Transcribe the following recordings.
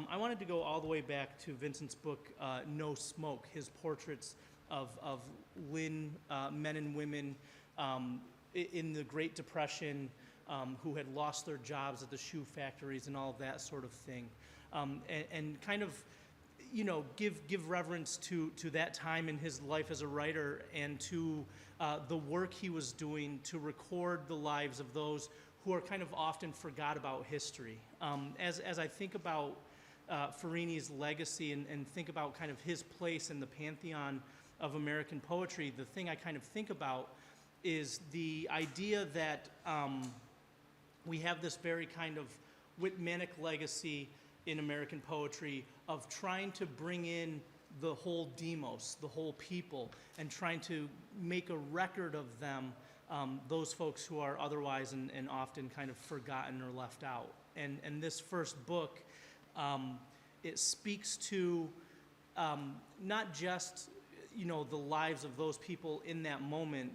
I wanted to go all the way back to Vincent's book, No Smoke, his portraits of Lynn, men and women in the Great Depression, who had lost their jobs at the shoe factories and all of that sort of thing, and kind of, you know, give reverence to that time in his life as a writer and to the work he was doing to record the lives of those who are kind of often forgot about history. As I think about Ferrini's legacy and think about kind of his place in the pantheon of American poetry, the thing I kind of think about is the idea that we have this very kind of Whitmanic legacy in American poetry of trying to bring in the whole demos, the whole people, and trying to make a record of them, those folks who are otherwise and often kind of forgotten or left out. And this first book, it speaks to not just, you know, the lives of those people in that moment,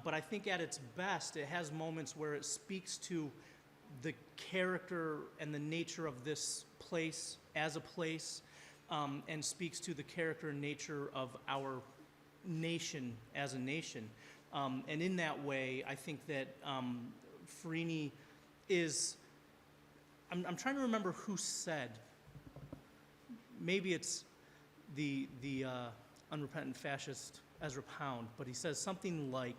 but I think at its best, it has moments where it speaks to the character and the nature of this place as a place, and speaks to the character and nature of our nation as a nation. And in that way, I think that Ferrini is, I'm trying to remember who said, maybe it's the unrepentant fascist Ezra Pound, but he says something like,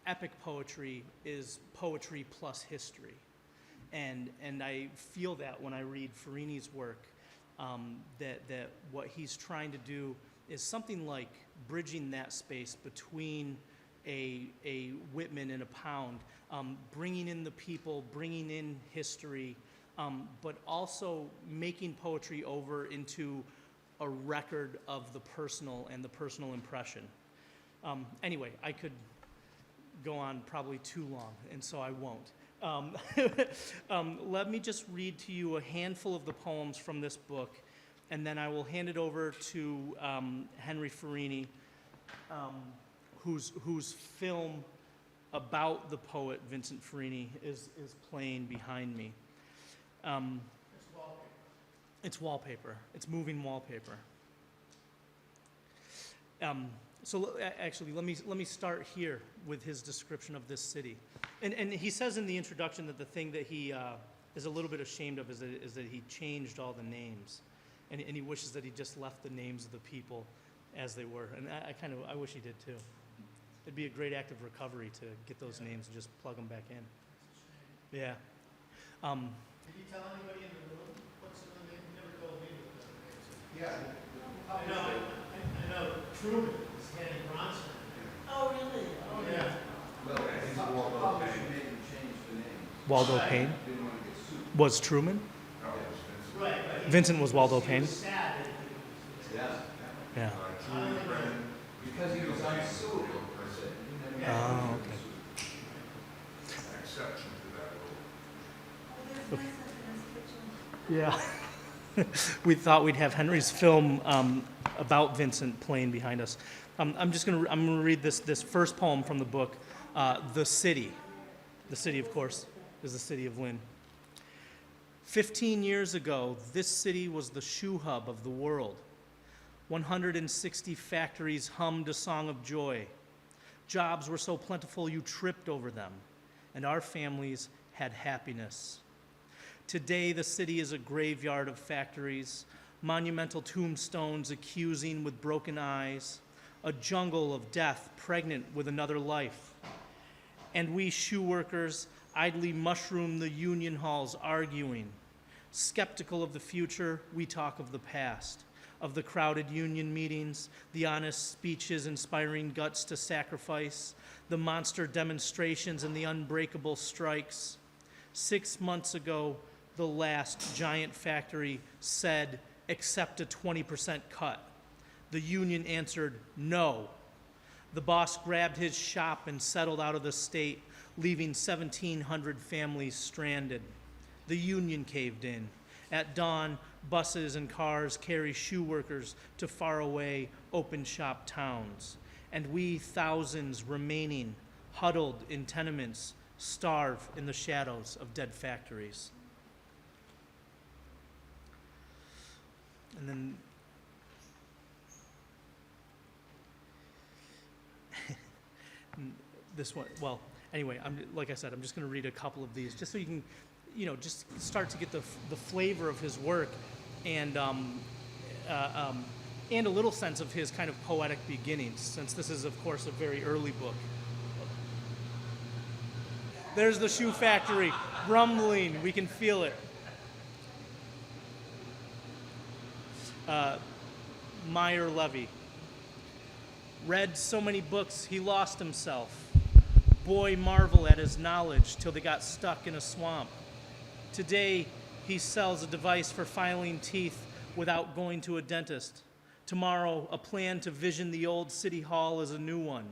epic poetry is poetry plus history. And I feel that when I read Ferrini's work, that what he's trying to do is something like bridging that space between a Whitman and a Pound, bringing in the people, bringing in history, but also making poetry over into a record of the personal and the personal impression. Anyway, I could go on probably too long, and so I won't. Let me just read to you a handful of the poems from this book, and then I will hand it over to Henry Ferrini, whose film about the poet Vincent Ferrini is playing behind me. It's wallpaper. It's moving wallpaper. So actually, let me start here with his description of this city. And he says in the introduction that the thing that he is a little bit ashamed of is that he changed all the names. And he wishes that he just left the names of the people as they were. And I wish he did too. It'd be a great act of recovery to get those names and just plug them back in. Yeah. Did you tell anybody in the room what's in the name? You never told me what the name is. Yeah. I know Truman is Hanny Bronson. Oh, really? Oh, yeah. Well, I think Waldo Payne made him change the name. Waldo Payne? Didn't want to get sued. Was Truman? No, it was Vincent. Right. Vincent was Waldo Payne? He was sad that he was Yeah. Yeah. Truman Brennan. Because he was unsuitable, I said. He never Oh, got okay. an exception to that rule. Yeah. We thought we'd have Henry's film about Vincent playing behind us. I'm gonna read this first poem from the book, The City. The city, of course, is the city of Lynn. 15 years ago, this city was the shoe hub of the world. 160 factories hummed a song of joy. Jobs were so plentiful you tripped over them, and our families had happiness. Today, the city is a graveyard of factories, monumental tombstones accusing with broken eyes, a jungle of death pregnant with another life. And we shoe workers idly mushroom the union halls arguing. Skeptical of the future, we talk of the past, of the crowded union meetings, the honest speeches inspiring guts to sacrifice, the monster demonstrations and the unbreakable strikes. 6 months ago, the last giant factory said, accept a 20% cut. The union answered, no. The boss grabbed his shop and settled out of the state, leaving 1,700 families stranded. The union caved in. At dawn, buses and cars carry shoe workers to faraway open shop towns. And we, thousands remaining, huddled in tenements, starve in the shadows of dead factories. And then this one, well, anyway, like I said, I'm just going to read a couple of these just so you can, just start to get the flavor of his work and a little sense of his kind of poetic beginnings, since this is, of course, a very early book. There's the shoe factory, rumbling. We can feel it. Meyer Levy. Read so many books, he lost himself. Boy marvel at his knowledge till they got stuck in a swamp. Today, he sells a device for filing teeth without going to a dentist. Tomorrow, a plan to vision the old city hall is a new one.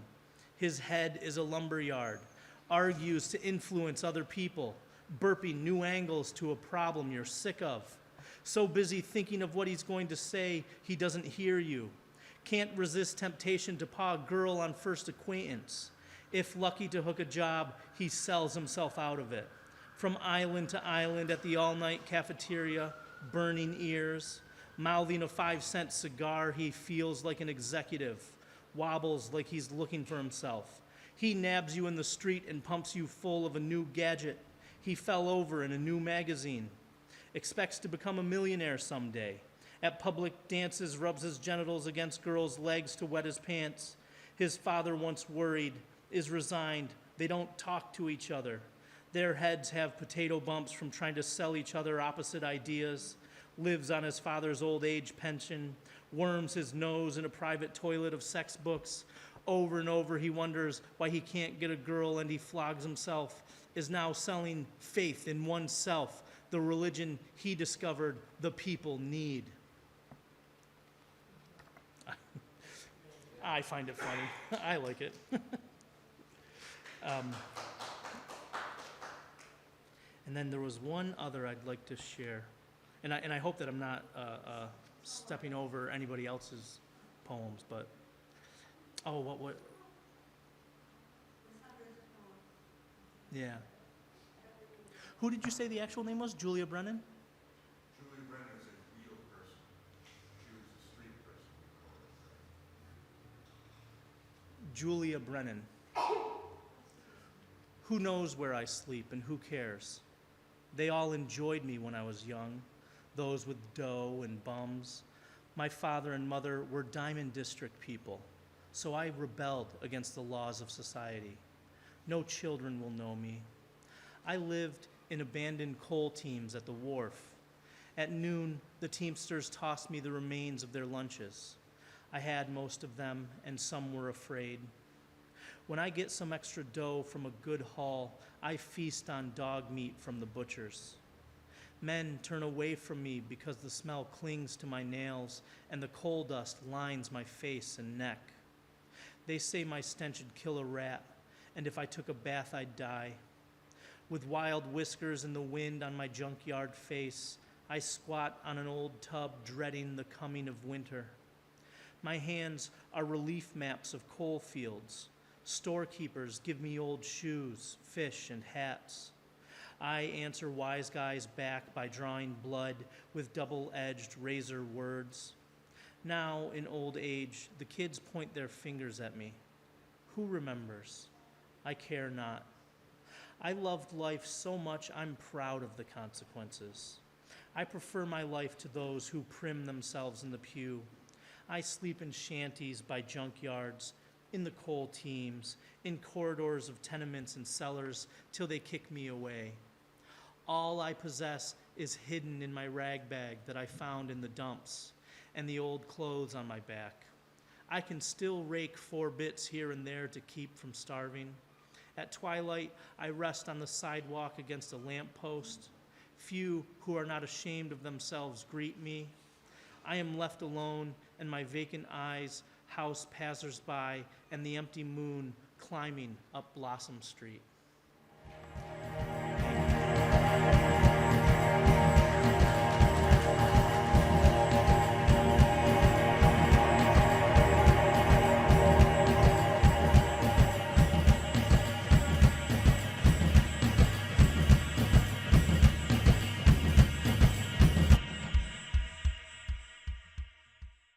His head is a lumberyard. Argues to influence other people, burping new angles to a problem you're sick of. So busy thinking of what he's going to say, he doesn't hear you. Can't resist temptation to paw a girl on first acquaintance. If lucky to hook a job, he sells himself out of it. From island to island at the all-night cafeteria, burning ears, mouthing a 5-cent cigar, he feels like an executive, wobbles like he's looking for himself. He nabs you in the street and pumps you full of a new gadget. He fell over in a new magazine. Expects to become a millionaire someday. At public dances, rubs his genitals against girls' legs to wet his pants. His father, once worried, is resigned. They don't talk to each other. Their heads have potato bumps from trying to sell each other opposite ideas. Lives on his father's old age pension. Worms his nose in a private toilet of sex books. Over and over he wonders why he can't get a girl, and he flogs himself. Is now selling faith in oneself, the religion he discovered the people need. I find it funny. I like it. And then there was one other I'd like to share. And I hope that I'm not stepping over anybody else's poems, but, what? Yeah. Who did you say the actual name was? Julia Brennan? Julia Brennan is a real person. She was a street person. Julia Brennan. Who knows where I sleep and who cares? They all enjoyed me when I was young, those with dough and bums. My father and mother were Diamond District people, so I rebelled against the laws of society. No children will know me. I lived in abandoned coal teams at the wharf. At noon, the Teamsters tossed me the remains of their lunches. I had most of them, and some were afraid. When I get some extra dough from a good haul, I feast on dog meat from the butchers. Men turn away from me because the smell clings to my nails and the coal dust lines my face and neck. They say my stench would kill a rat, and if I took a bath, I'd die. With wild whiskers in the wind on my junkyard face, I squat on an old tub, dreading the coming of winter. My hands are relief maps of coal fields. Storekeepers give me old shoes, fish, and hats. I answer wise guys back by drawing blood with double-edged razor words. Now, in old age, the kids point their fingers at me. Who remembers? I care not. I loved life so much I'm proud of the consequences. I prefer my life to those who prim themselves in the pew. I sleep in shanties by junkyards, in the coal teams, in corridors of tenements and cellars till they kick me away. All I possess is hidden in my rag bag that I found in the dumps and the old clothes on my back. I can still rake 4 bits here and there to keep from starving. At twilight, I rest on the sidewalk against a lamppost. Few who are not ashamed of themselves greet me. I am left alone, and my vacant eyes house passers-by and the empty moon climbing up Blossom Street.